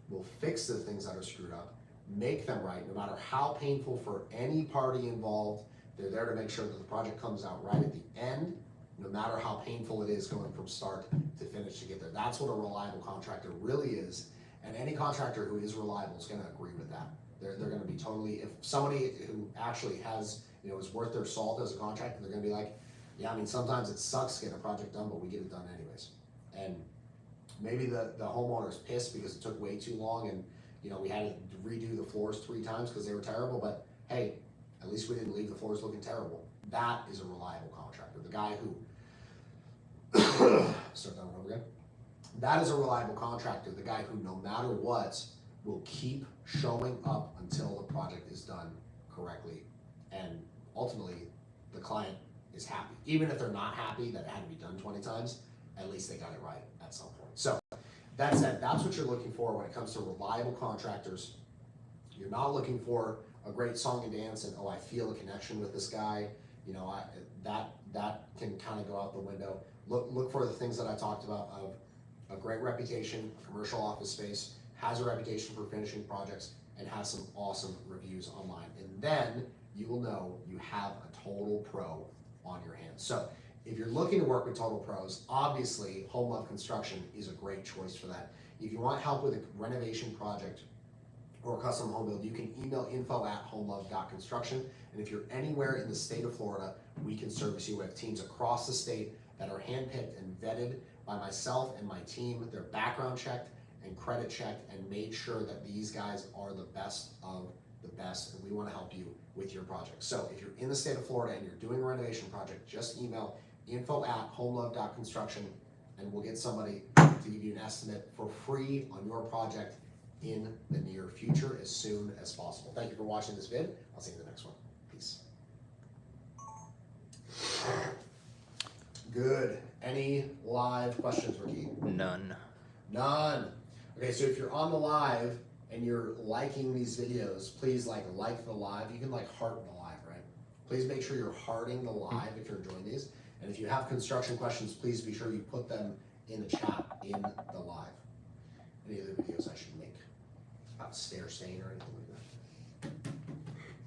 will fix the things that are screwed up, make them right, no matter how painful for any party involved. They're there to make sure that the project comes out right at the end, no matter how painful it is going from start to finish to get there. That's what a reliable contractor really is, and any contractor who is reliable is gonna agree with that. They're gonna be totally, if somebody who actually has, you know, is worth their salt as a contractor, they're gonna be like, yeah, I mean, sometimes it sucks getting a project done, but we get it done anyways. And maybe the homeowner's pissed because it took way too long, and, you know, we had to redo the floors 3 times because they were terrible, but hey, at least we didn't leave the floors looking terrible. That is a reliable contractor. The guy who, start that one over again. That is a reliable contractor. The guy who, no matter what, will keep showing up until the project is done correctly. And ultimately, the client is happy. Even if they're not happy that it had to be done 20 times, at least they got it right at some point. So that said, that's what you're looking for when it comes to reliable contractors. You're not looking for a great song and dance and, oh, I feel a connection with this guy. You know, that can kind of go out the window. Look for the things that I talked about of a great reputation, a commercial office space, has a reputation for finishing projects, and has some awesome reviews online. And then you will know you have a total pro on your hands. So if you're looking to work with total pros, obviously Home Love Construction is a great choice for that. If you want help with a renovation project or a custom home build, you can email info@homelove.construction. And if you're anywhere in the state of Florida, we can service you. We have teams across the state that are handpicked and vetted by myself and my team. They're background checked and credit checked and made sure that these guys are the best of the best, and we want to help you with your project. So if you're in the state of Florida and you're doing a renovation project, just email info@homelove.construction and we'll get somebody to give you an estimate for free on your project in the near future as soon as possible. Thank you for watching this vid. I'll see you in the next one. Peace. Good. Any live questions, Ricky? None. None. Okay, so if you're on the live and you're liking these videos, please like the live. You can heart the live, right? Please make sure you're hearting the live if you're enjoying these. And if you have construction questions, please be sure you put them in the chat in the live. Any other videos I should make about stair stain or anything like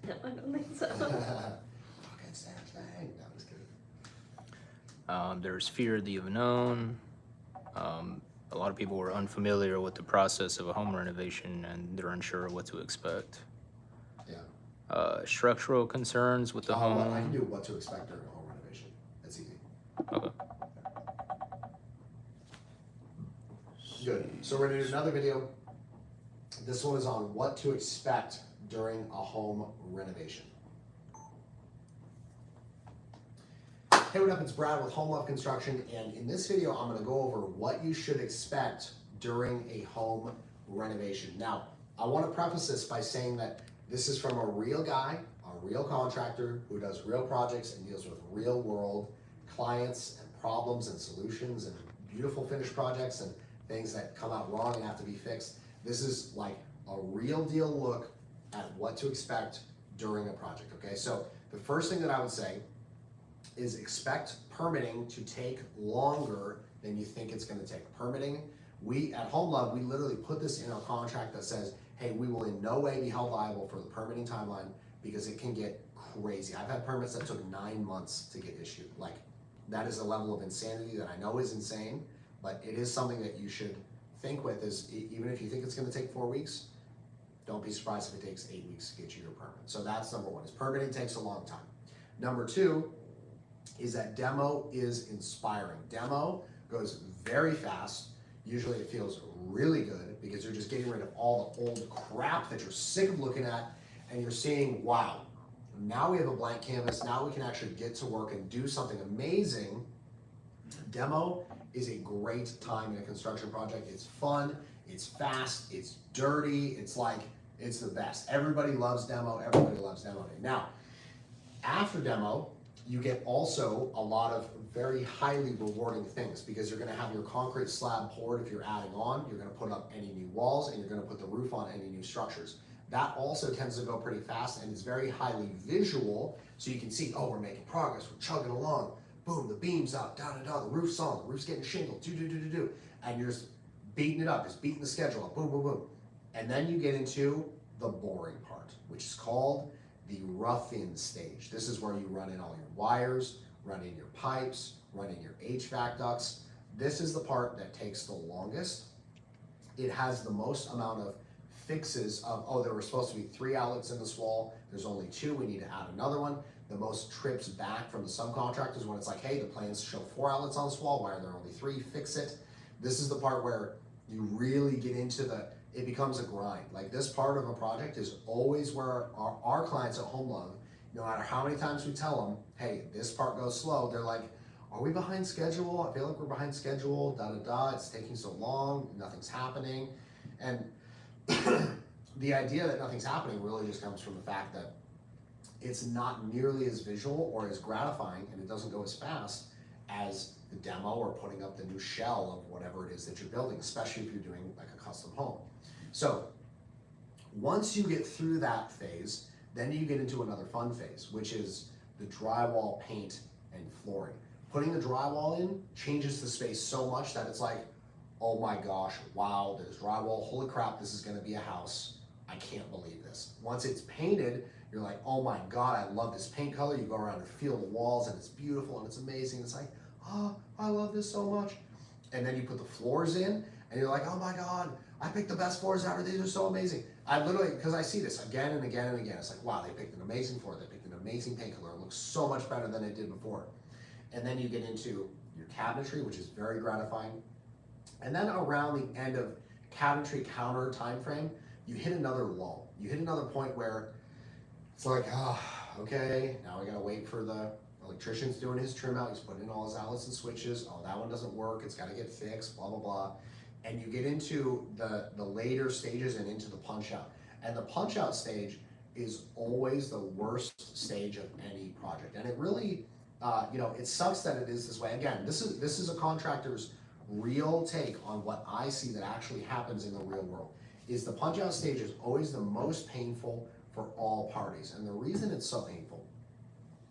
No, I don't think so. that? Fucking stair stain. No, I'm just kidding. There's fear of the unknown. A lot of people were unfamiliar with the process of a home renovation and they're unsure what to expect. Yeah. Structural concerns with the home. I can do what to expect during a home renovation. That's easy. Okay. Good. So we're gonna do another video. This one is on what to expect during a home renovation. Hey, what up? It's Brad with Home Love Construction, and in this video, I'm gonna go over what you should expect during a home renovation. Now, I wanna preface this by saying that this is from a real guy, a real contractor who does real projects and deals with real world clients and problems and solutions and beautiful finished projects and things that come out wrong and have to be fixed. This is like a real deal look at what to expect during a project, okay? So the first thing that I would say is expect permitting to take longer than you think it's gonna take. Permitting, we at Home Love, we literally put this in our contract that says, hey, we will in no way be held liable for the permitting timeline because it can get crazy. I've had permits that took 9 months to get issued. Like, that is a level of insanity that I know is insane, but it is something that you should think with is, even if you think it's gonna take 4 weeks, don't be surprised if it takes 8 weeks to get you your permit. So that's number one, is permitting takes a long time. Number two, is that demo is inspiring. Demo goes very fast. Usually it feels really good because you're just getting rid of all the old crap that you're sick of looking at, and you're seeing, wow, now we have a blank canvas. Now we can actually get to work and do something amazing. Demo is a great time in a construction project. It's fun, it's fast, it's dirty, it's the best. Everybody loves demo, everybody loves demo day. Now, after demo, you get also a lot of very highly rewarding things because you're gonna have your concrete slab poured if you're adding on, you're gonna put up any new walls, and you're gonna put the roof on any new structures. That also tends to go pretty fast and is very highly visual, so you can see, oh, we're making progress, we're chugging along, boom, the beam's up, da-da-da, the roof's on, the roof's getting shingled, do-do-do-do-do, and you're just beating it up, just beating the schedule up, boom, boom, boom. And then you get into the boring part, which is called the rough-in stage. This is where you run in all your wires, run in your pipes, run in your HVAC ducts. This is the part that takes the longest. It has the most amount of fixes of, oh, there were supposed to be 3 outlets in this wall, there's only 2, we need to add another one. The most trips back from the subcontractors when it's like, hey, the plans show 4 outlets on this wall, why are there only 3? Fix it. This is the part where you really get into it becomes a grind. Like, this part of a project is always where our clients at Home Love, no matter how many times we tell them, hey, this part goes slow, they're like, are we behind schedule? I feel like we're behind schedule, da-da-da, it's taking so long, nothing's happening. And the idea that nothing's happening really just comes from the fact that it's not nearly as visual or as gratifying, and it doesn't go as fast as the demo or putting up the new shell of whatever it is that you're building, especially if you're doing like a custom home. So once you get through that phase, then you get into another fun phase, which is the drywall, paint, and flooring. Putting the drywall in changes the space so much that it's like, oh my gosh, wow, there's drywall, holy crap, this is gonna be a house. I can't believe this. Once it's painted, you're like, oh my God, I love this paint color. You go around and feel the walls and it's beautiful and it's amazing. It's like, oh, I love this so much. And then you put the floors in and you're like, oh my God, I picked the best floors ever. These are so amazing. I literally, because I see this again and again and again. It's like, wow, they picked an amazing floor. They picked an amazing paint color. It looks so much better than it did before. And then you get into your cabinetry, which is very gratifying. And then around the end of cabinetry counter time frame, you hit another lull. You hit another point where it's like, oh, okay, now we gotta wait for the electrician's doing his trim out, he's putting in all his outlets and switches, oh, that one doesn't work, it's gotta get fixed, blah, blah, blah. And you get into the later stages and into the punch out. And the punch out stage is always the worst stage of any project. And it really, it sucks that it is this way. Again, this is a contractor's real take on what I see that actually happens in the real world. Is the punch out stage is always the most painful for all parties. And the reason it's so painful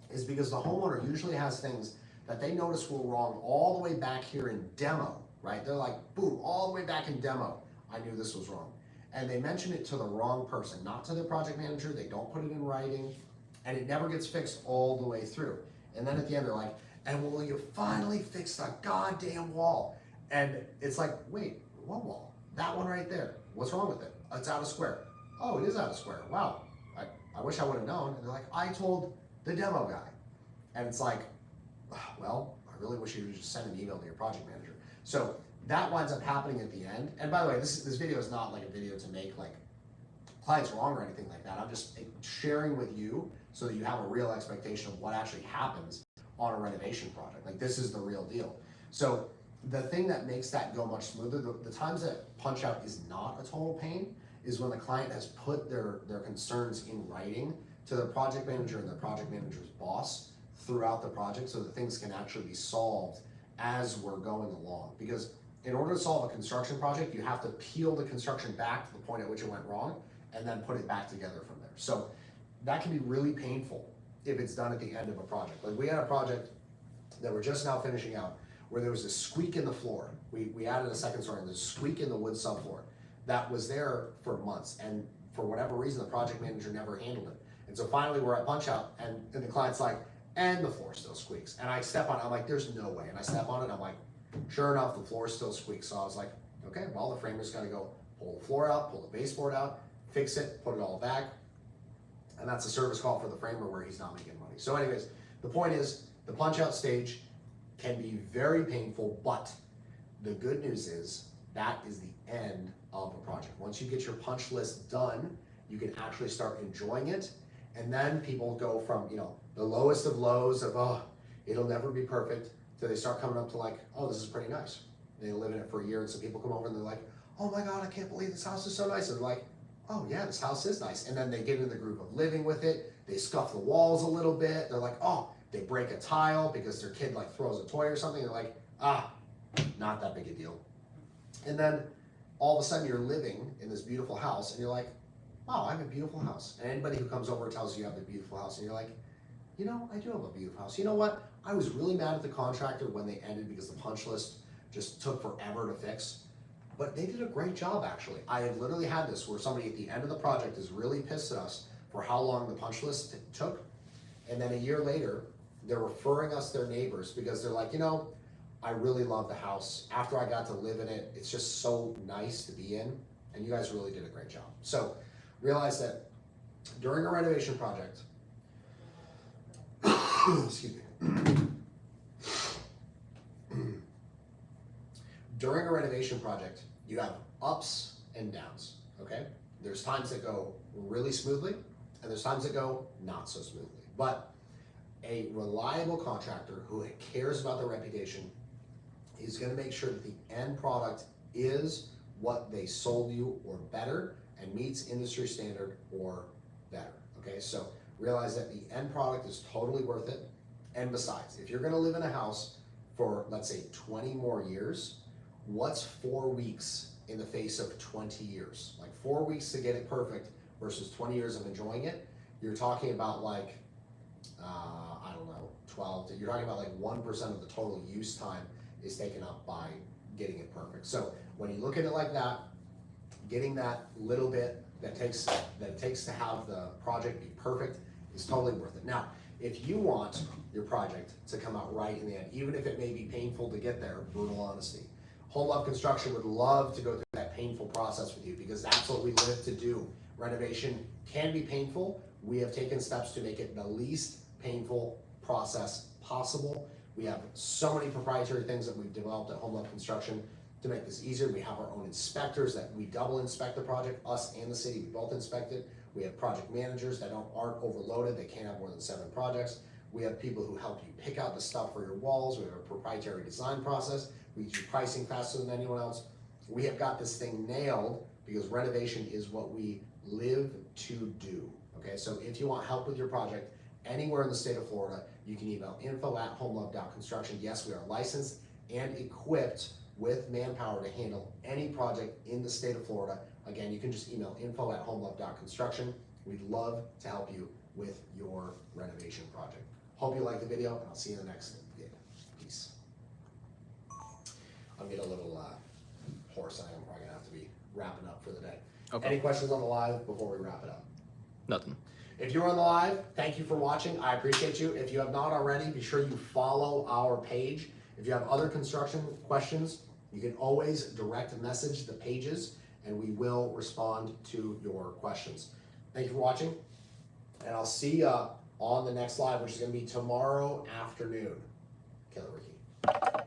is because the homeowner usually has things that they notice were wrong all the way back here in demo, right? They're like, boom, all the way back in demo, I knew this was wrong. And they mention it to the wrong person, not to their project manager, they don't put it in writing, and it never gets fixed all the way through. And then at the end they're like, and will you finally fix the goddamn wall? And it's like, wait, what wall? That one right there. What's wrong with it? It's out of square. Oh, it is out of square. Wow. I wish I would have known. And they're like, I told the demo guy. And it's like, well, I really wish you would just send an email to your project manager. So that winds up happening at the end. And by the way, this video is not like a video to make like clients wrong or anything like that. I'm just sharing with you so that you have a real expectation of what actually happens on a renovation project. Like, this is the real deal. So the thing that makes that go much smoother, the times that punch out is not a total pain, is when the client has put their concerns in writing to the project manager and the project manager's boss throughout the project so that things can actually be solved as we're going along. Because in order to solve a construction project, you have to peel the construction back to the point at which it went wrong and then put it back together from there. So that can be really painful if it's done at the end of a project. Like, we had a project that we're just now finishing out where there was a squeak in the floor. We added a second story and there's a squeak in the wood subfloor that was there for months, and for whatever reason the project manager never handled it. And so finally we're at punch out and the client's like, and the floor still squeaks. And I step on it, I'm like, there's no way. And I step on it, I'm like, sure enough, the floor still squeaks. So I was like, okay, well, the framer's gotta go pull the floor out, pull the baseboard out, fix it, put it all back. And that's a service call for the framer where he's not making money. So anyways, the point is, the punch out stage can be very painful, but the good news is that is the end of a project. Once you get your punch list done, you can actually start enjoying it. And then people go from, you know, the lowest of lows of, oh, it'll never be perfect, to they start coming up to like, oh, this is pretty nice. And they live in it for a year, and some people come over and they're like, oh my God, I can't believe this house is so nice. And they're like, oh yeah, this house is nice. And then they get in the groove of living with it. They scuff the walls a little bit. They're like, oh, they break a tile because their kid like throws a toy or something. They're like, ah, not that big a deal. And then all of a sudden you're living in this beautiful house and you're like, wow, I have a beautiful house. And anybody who comes over tells you you have a beautiful house, and you're like, you know, I do have a beautiful house. You know what? I was really mad at the contractor when they ended because the punch list just took forever to fix. But they did a great job, actually. I have literally had this where somebody at the end of the project is really pissed at us for how long the punch list took. And then a year later, they're referring us their neighbors because they're like, you know, I really love the house. After I got to live in it, it's just so nice to be in. And you guys really did a great job. So realize that during a renovation project, excuse me. During a renovation project, you have ups and downs, okay? There's times that go really smoothly, and there's times that go not so smoothly. But a reliable contractor who cares about their reputation is gonna make sure that the end product is what they sold you or better, and meets industry standard or better, okay? So realize that the end product is totally worth it. And besides, if you're gonna live in a house for, let's say, 20 more years, what's 4 weeks in the face of 20 years? Like 4 weeks to get it perfect versus 20 years of enjoying it. You're talking about like, I don't know, 12, you're talking about like 1% of the total use time is taken up by getting it perfect. So when you look at it like that, getting that little bit that it takes to have the project be perfect is totally worth it. Now, if you want your project to come out right in the end, even if it may be painful to get there, brutal honesty, Home Love Construction would love to go through that painful process with you, because that's what we live to do. Renovation can be painful. We have taken steps to make it the least painful process possible. We have so many proprietary things that we've developed at Home Love Construction to make this easier. We have our own inspectors that we double inspect the project, us and the city, we both inspect it. We have project managers that aren't overloaded, they can't have more than 7 projects. We have people who help you pick out the stuff for your walls. We have a proprietary design process. We do pricing faster than anyone else. We have got this thing nailed because renovation is what we live to do, okay? So if you want help with your project anywhere in the state of Florida, you can email info@homelove.construction. Yes, we are licensed and equipped with manpower to handle any project in the state of Florida. Again, you can just email info@homelove.construction. We'd love to help you with your renovation project. Hope you liked the video, and I'll see you in the next video. Peace. I'm getting a little hoarse. I'm probably gonna have to be wrapping up for the day. Okay. Any questions on the live before we wrap it up? Nothing. If you're on the live, thank you for watching. I appreciate you. If you have not already, be sure you follow our page. If you have other construction questions, you can always direct message the pages and we will respond to your questions. Thank you for watching, and I'll see you on the next live, which is gonna be tomorrow afternoon. Killer Ricky.